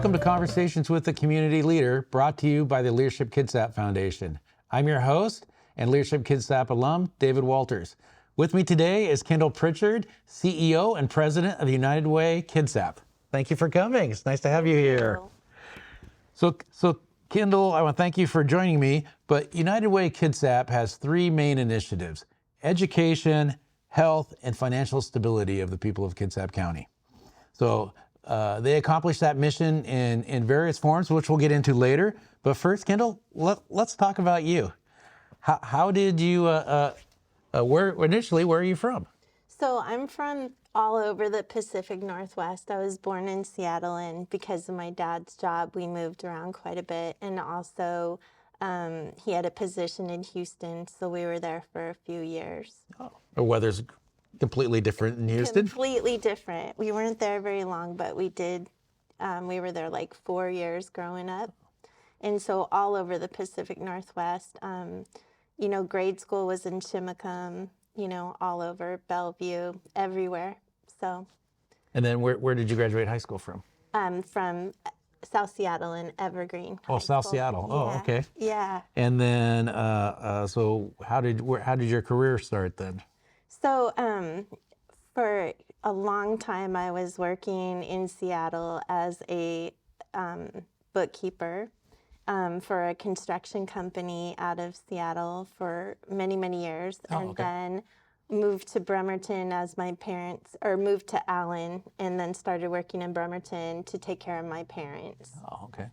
Welcome to Conversations with a Community Leader, brought to you by the Leadership Kitsap Foundation. I'm your host and Leadership Kitsap alum, David Walters. With me today is Kendall Pritchard, CEO and President of United Way Kitsap. Thank you for coming. It's nice to have you here. So Kendall, I want to thank you for joining me, but United Way Kitsap has three main initiatives: education, health, and financial stability of the people of Kitsap County. So they accomplish that mission in various forms, which we'll get into later. But first, Kendall, let's talk about you. How did you, where are you from? So I'm from all over the Pacific Northwest. I was born in Seattle, and because of my dad's job, we moved around quite a bit. And also, he had a position in Houston, so we were there for a few years. Oh, the weather's completely different in Houston? Completely different. We weren't there very long, but we did. We were there like 4 years growing up. And so all over the Pacific Northwest, grade school was in Chimacum, all over Bellevue, everywhere. So. And then where did you graduate high school from? From South Seattle and Evergreen. South Seattle. Yeah. Oh, okay. Yeah. And then, so how did your career start then? So for a long time, I was working in Seattle as a bookkeeper for a construction company out of Seattle for many, many years. Then moved to Bremerton as my parents, or moved to Allen, and then started working in Bremerton to take care of my parents. Oh, okay.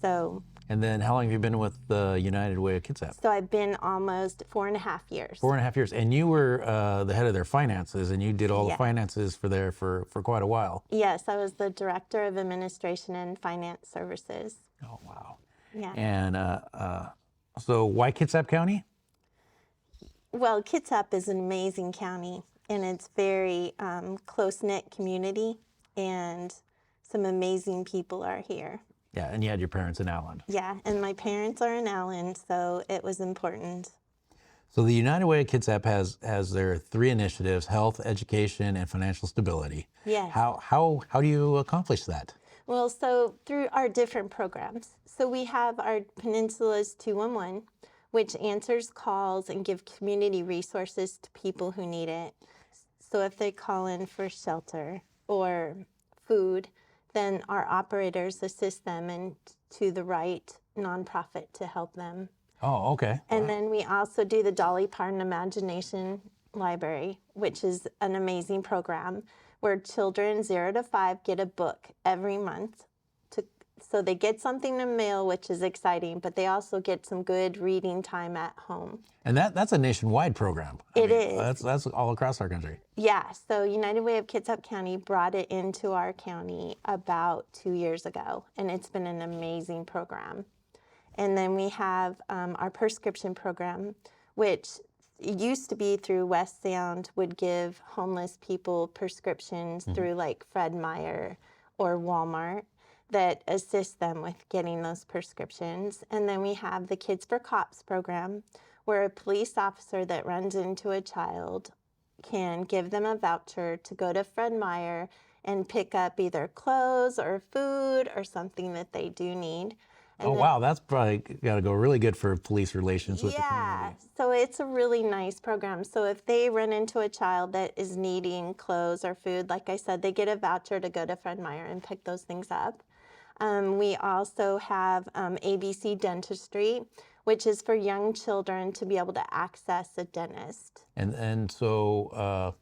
So. And then how long have you been with the United Way of Kitsap? So I've been almost 4.5 years. 4.5 years. And you were the head of their finances, and you did all the finances for quite a while. Yes, I was the Director of Administration and Finance Services. Oh, wow. Yeah. And so why Kitsap County? Well, Kitsap is an amazing county, and it's very close-knit community, and some amazing people are here. Yeah, and you had your parents in Allen. Yeah, and my parents are in Allen, so it was important. So the United Way of Kitsap has their three initiatives: health, education, and financial stability. Yes. How do you accomplish that? Well, so through our different programs. So we have our Peninsula's 211, which answers calls and give community resources to people who need it. So if they call in for shelter or food, then our operators assist them and to the right nonprofit to help them. Oh, okay. And then we also do the Dolly Parton Imagination Library, which is an amazing program where children 0 to 5 get a book every month. So they get something in the mail, which is exciting, but they also get some good reading time at home. And that's a nationwide program. It is. That's all across our country. Yeah, so United Way of Kitsap County brought it into our county about 2 years ago, and it's been an amazing program. And then we have our prescription program, which used to be through West Sound, would give homeless people prescriptions through like Fred Meyer or Walmart that assist them with getting those prescriptions. And then we have the Kids for Cops program, where a police officer that runs into a child can give them a voucher to go to Fred Meyer and pick up either clothes or food or something that they do need. And wow, that's probably got to go really good for police relations with the community. Yeah, so it's a really nice program. So if they run into a child that is needing clothes or food, like I said, they get a voucher to go to Fred Meyer and pick those things up. We also have ABC Dentistry, which is for young children to be able to access a dentist. And so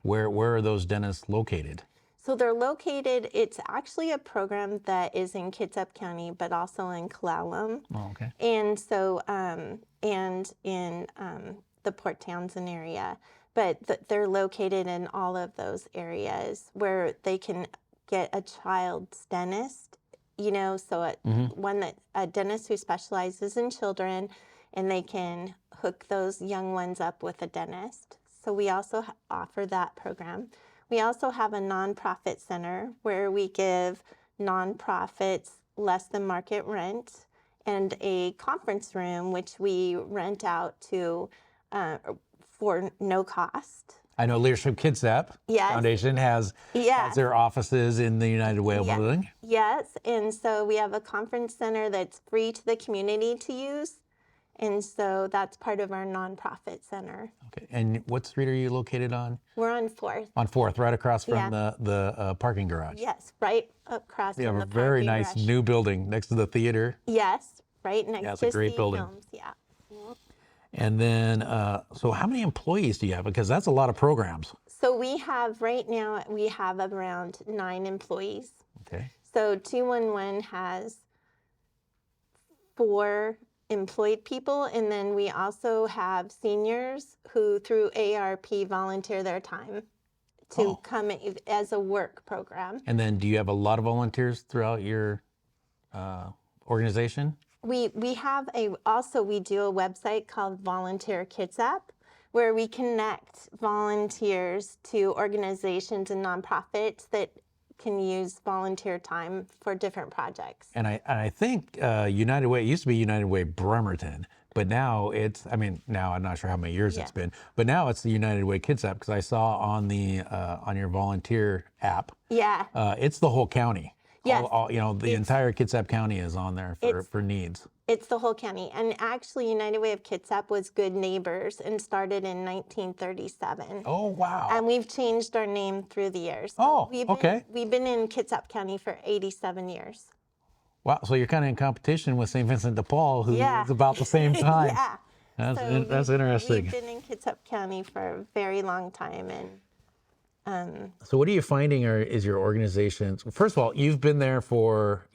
where are those dentists located? So they're located, it's actually a program that is in Kitsap County, but also in Clallam. Oh, okay. And so, and in the Port Townsend area. But they're located in all of those areas where they can get a child's dentist, so a dentist who specializes in children, and they can hook those young ones up with a dentist. So we also offer that program. We also have a nonprofit center where we give nonprofits less than market rent, and a conference room which we rent out to for no cost. I know Leadership Kitsap Yes. Foundation has their offices in the United Way building. Yes, and so we have a conference center that's free to the community to use, and so that's part of our nonprofit center. Okay, and what street are you located on? We're on 4th. On 4th, right across from Yeah. the parking garage. Yes, right across You have from a the very parking nice garage. new building next to the theater. Yes, right next it's to a great Steve building. Films. Yeah. And then, so how many employees do you have? Because that's a lot of programs. So we have right now we have around 9 employees. Okay. So 211 has 4 employed people, and then we also have seniors who through ARP volunteer their time to come as a work program. And then do you have a lot of volunteers throughout your organization? We have we do a website called Volunteer Kitsap, where we connect volunteers to organizations and nonprofits that can use volunteer time for different projects. And I think United Way, it used to be United Way Bremerton, but now it's, now I'm not sure how many years it's been, but now it's the United Way Kitsap, because I saw on on your volunteer app, it's the whole county. Yes. The entire Kitsap County is on there for needs. It's the whole county. And actually, United Way of Kitsap was Good Neighbors and started in 1937. Oh, wow. And we've changed our name through the years. We've been in Kitsap County for 87 years. Wow, so you're kind of in competition with St. Vincent de Paul, who is about the same time. That's interesting. We've been in Kitsap County for a very long time. So what are you finding is your organization? First of all, you've been the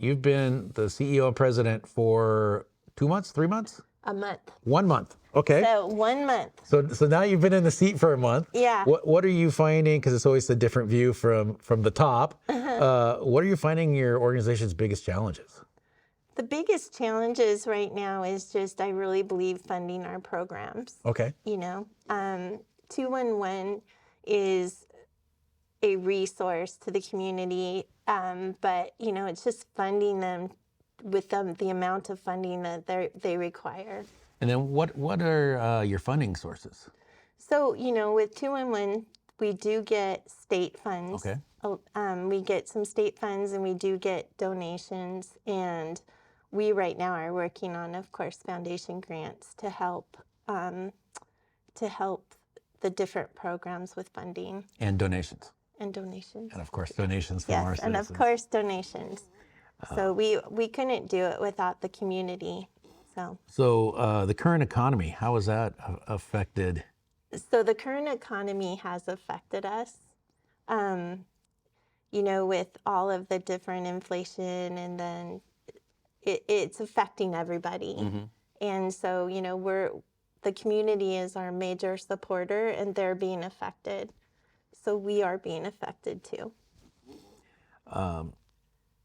CEO and president for 2 months, 3 months? A month. 1 month. Okay. So 1 month. So now you've been in the seat for a month. Yeah. What are you finding? Because it's always a different view from the top. What are you finding your organization's biggest challenges? The biggest challenges right now is just, I really believe, funding our programs. Okay. 211 is a resource to the community, but it's just funding them with the amount of funding that they require. And then what are your funding sources? So with 211, we do get state funds. Okay. We get some state funds, and we do get donations, and we right now are working on, of course, foundation grants to help the different programs with funding and donations. And donations. And of course, donations from our citizens. And of course, donations. So we couldn't do it without the community. So the current economy, how has that affected? So the current economy has affected us. With all of the different inflation, and then it's affecting everybody. Mm-hmm. And so the community is our major supporter, and they're being affected. So we are being affected too.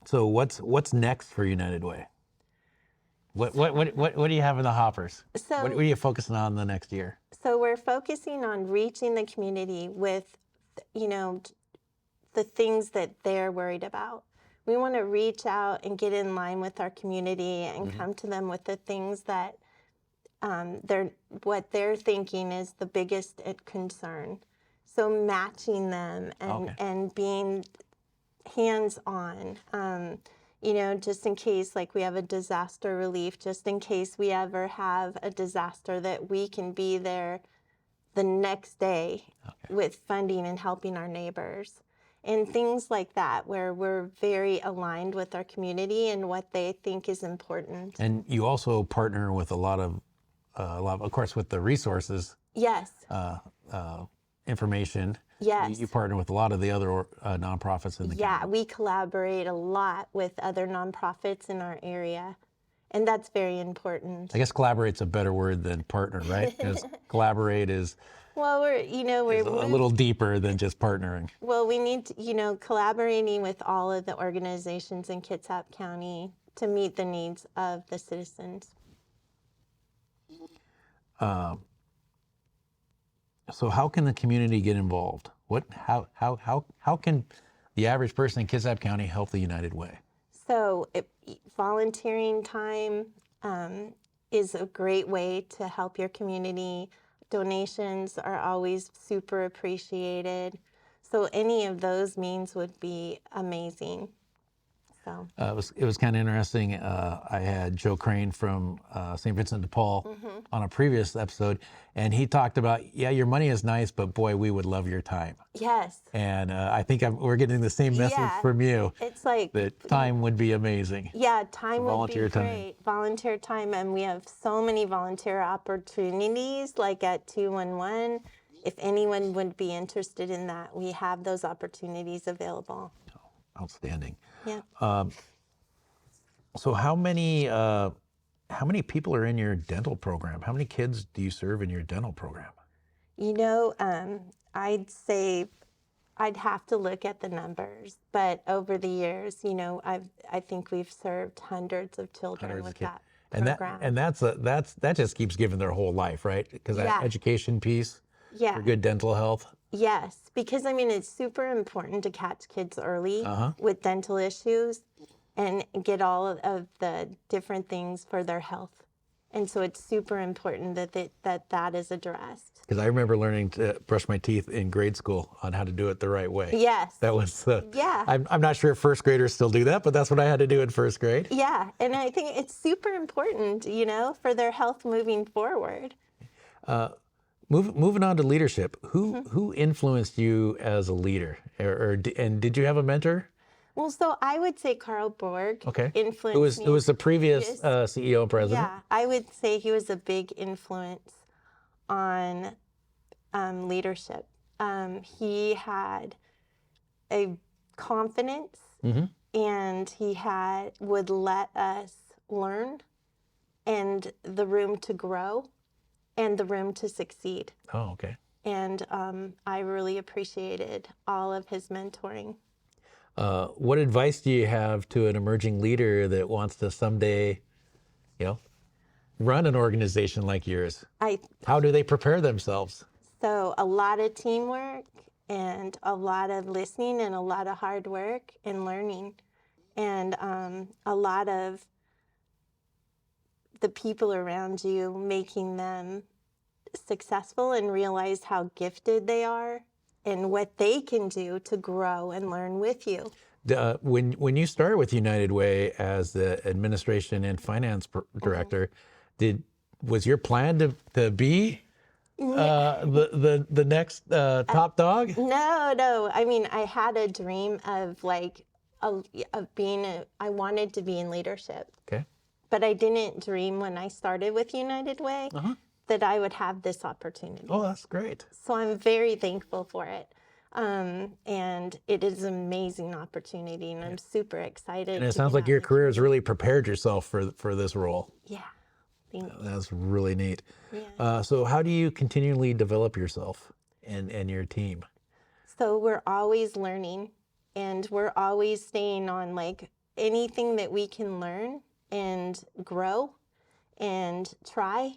So what's next for United Way? What do you have in the hoppers? So what are you focusing on the next year? So we're focusing on reaching the community with, the things that they're worried about. We want to reach out and get in line with our community and mm-hmm. come to them with the things that what they're thinking is the biggest concern. So matching them and being hands-on, just in case, like we have a disaster relief, just in case we ever have a disaster, that we can be there the next day with funding and helping our neighbors. And things like that, where we're very aligned with our community and what they think is important. And you also partner with a lot of course, with the resources. Yes. Information. Yes. You partner with a lot of the other nonprofits in the county. Yeah, we collaborate a lot with other nonprofits in our area, and that's very important. I guess collaborate's a better word than partner, right? Because collaborate is we're a little deeper than just partnering. Well, we need to, collaborating with all of the organizations in Kitsap County to meet the needs of the citizens. So how can the community get involved? How can the average person in Kitsap County help the United Way? So volunteering time is a great way to help your community. Donations are always super appreciated. So any of those means would be amazing. So It was kind of interesting. I had Joe Crane from St. Vincent de Paul on a previous episode, and he talked about, yeah, your money is nice, but boy, we would love your time. yes, And I think we're getting the same message Yeah. from you, it's like that time would be amazing. yeah, time would volunteer be time. great. Volunteer time, and we have so many volunteer opportunities, like at 211. If anyone would be interested in that, we have those opportunities available. Outstanding. Yeah. So how many people are in your dental program? How many kids do you serve in your dental program? You know, I'd say I'd have to look at the numbers, but over the years, you know, I think we've served hundreds of children Hundreds of with kids. that program. And that just keeps giving their whole life, right? Because that Yeah. education piece Yeah. for good dental health. Yes, because I mean, it's super important to catch kids early with dental issues and get all of the different things for their health. And so it's super important that is addressed. Because I remember learning to brush my teeth in grade school on how to do it the right way. Yes. That was, Yeah. I'm not sure if first graders still do that, but that's what I had to do in first grade. Yeah, and I think it's super important, you know, for their health moving forward. Moving on to leadership, who influenced you as a leader, and did you have a mentor? Well, so I would say Carl Borg influenced me. Who was the previous CEO and president? Yeah, I would say he was a big influence on leadership. He had a confidence, and he would let us learn, and the room to grow, and the room to succeed. Oh, okay. And I really appreciated all of his mentoring. What advice do you have to an emerging leader that wants to someday, run an organization like yours? How do they prepare themselves? So a lot of teamwork and a lot of listening and a lot of hard work and learning, and a lot of the people around you, making them successful and realize how gifted they are and what they can do to grow and learn with you. When you started with United Way as the administration and finance director, was your plan to be the next top dog? No. I mean, I had a dream of I wanted to be in leadership. Okay. But I didn't dream when I started with United Way that I would have this opportunity. Oh, that's great. So I'm very thankful for it. And it is an amazing opportunity, and I'm super excited. And it sounds like your career has really prepared yourself for this role. Yeah. Thanks. That's really neat. Yeah. So how do you continually develop yourself and your team? So we're always learning, and we're always staying on anything that we can learn and grow and try.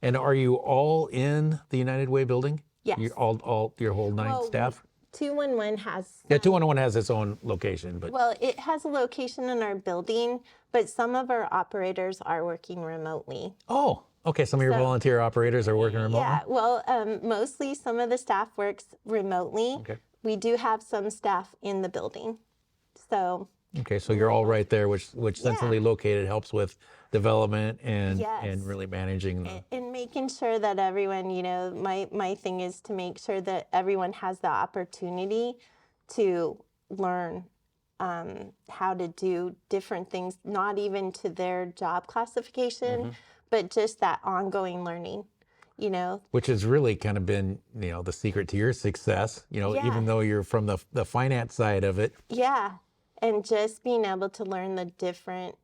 And are you all in the United Way building? Yes. You're all your whole 9 staff? 211 has... Yeah, 211 has its own location, but... Well, it has a location in our building, but some of our operators are working remotely. Oh, okay. Some of your volunteer operators are working remotely? Yeah, well, mostly some of the staff works remotely. Okay. We do have some staff in the building. So... Okay, so you're all right there, which centrally located helps with development and really managing the... And making sure that everyone, my thing is to make sure that everyone has the opportunity to learn how to do different things, not even to their job classification, but just that ongoing learning, Which has really kind of been, the secret to your success, even though you're from the finance side of it. Yeah. And just being able to learn the different,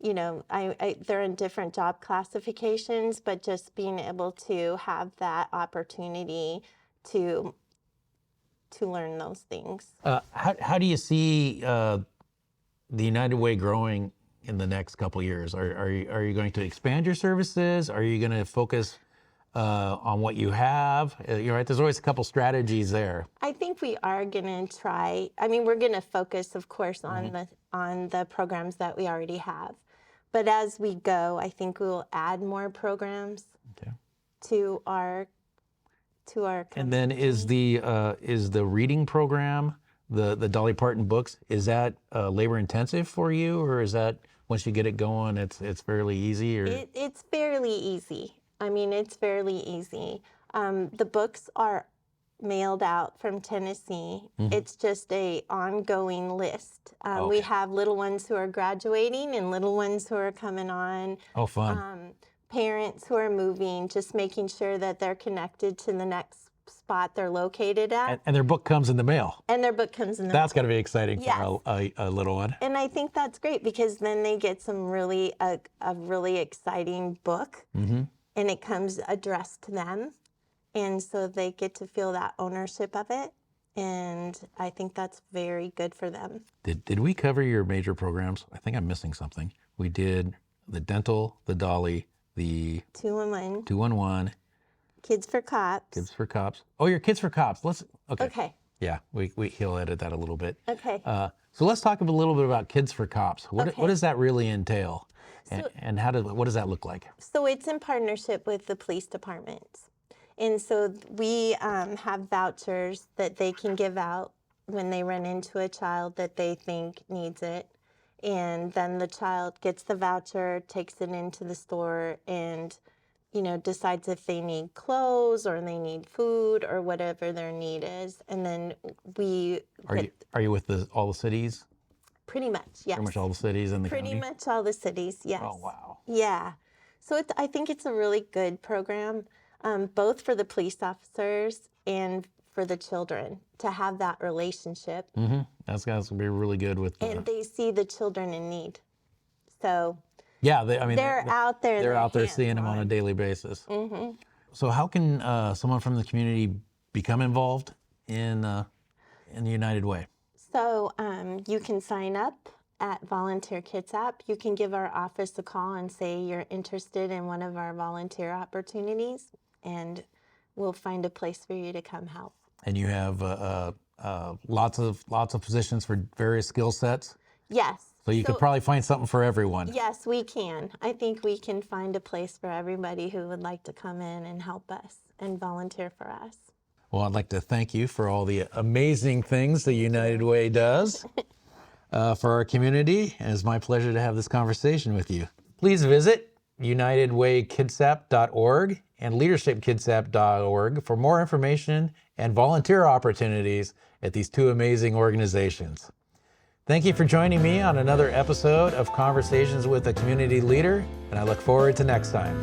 they're in different job classifications, but just being able to have that opportunity to learn those things. How do you see the United Way growing in the next couple years? Are you going to expand your services? Are you going to focus on what you have? Right, there's always a couple strategies there. I think we are going to try. I mean, we're going to focus, of course, on the programs that we already have. But as we go, I think we will add more programs to our to our company. And then is the reading program, the Dolly Parton books, is that labor intensive for you, or is that once you get it going, it's fairly easy? Or It's fairly easy. I mean, it's fairly easy. The books are mailed out from Tennessee. It's just a ongoing list. We have little ones who are graduating and little ones who are coming on. Oh, fun. Parents who are moving, just making sure that they're connected to the next spot they're located at. And their book comes in the mail. And their book comes in the That's got to be exciting Yes. for a little one. And I think that's great because then they get some really a really exciting book, and it comes addressed to them, and so they get to feel that ownership of it. And I think that's very good for them. Did we cover your major programs? I think I'm missing something. We did the dental, the Dolly, the 2-in-1, 211, Kids for Cops. Kids for Cops. Oh, your Kids for Cops. Okay. Yeah, he'll edit that a little bit. Okay. So let's talk a little bit about Kids for Cops. What Okay. does that really entail, and what does that look like? So it's in partnership with the police departments. And so we have vouchers that they can give out when they run into a child that they think needs it. And then the child gets the voucher, takes it into the store, and decides if they need clothes or they need food or whatever their need is. And then we Are you with all the cities? pretty much, yes. Pretty much all the cities in the Pretty county? much all the cities, yes. Oh, wow. Yeah. So I think it's a really good program, both for the police officers and for the children to have that relationship. That's going to be really good with And they see the children in need. So yeah, they're out there. They're out there seeing them hands-on. on a daily basis. So how can someone from the community become involved in the United Way? So you can sign up at Volunteer Kitsap. You can give our office a call and say you're interested in one of our volunteer opportunities, and we'll find a place for you to come help. And you have lots of positions for various skill sets. Yes. So you could probably find something for everyone. Yes, we can. I think we can find a place for everybody who would like to come in and help us and volunteer for us. Well, I'd like to thank you for all the amazing things the United Way does for our community. And it's my pleasure to have this conversation with you. Please visit unitedwaykitsap.org and leadershipkitsap.org for more information and volunteer opportunities at these two amazing organizations. Thank you for joining me on another episode of Conversations with a Community Leader, and I look forward to next time.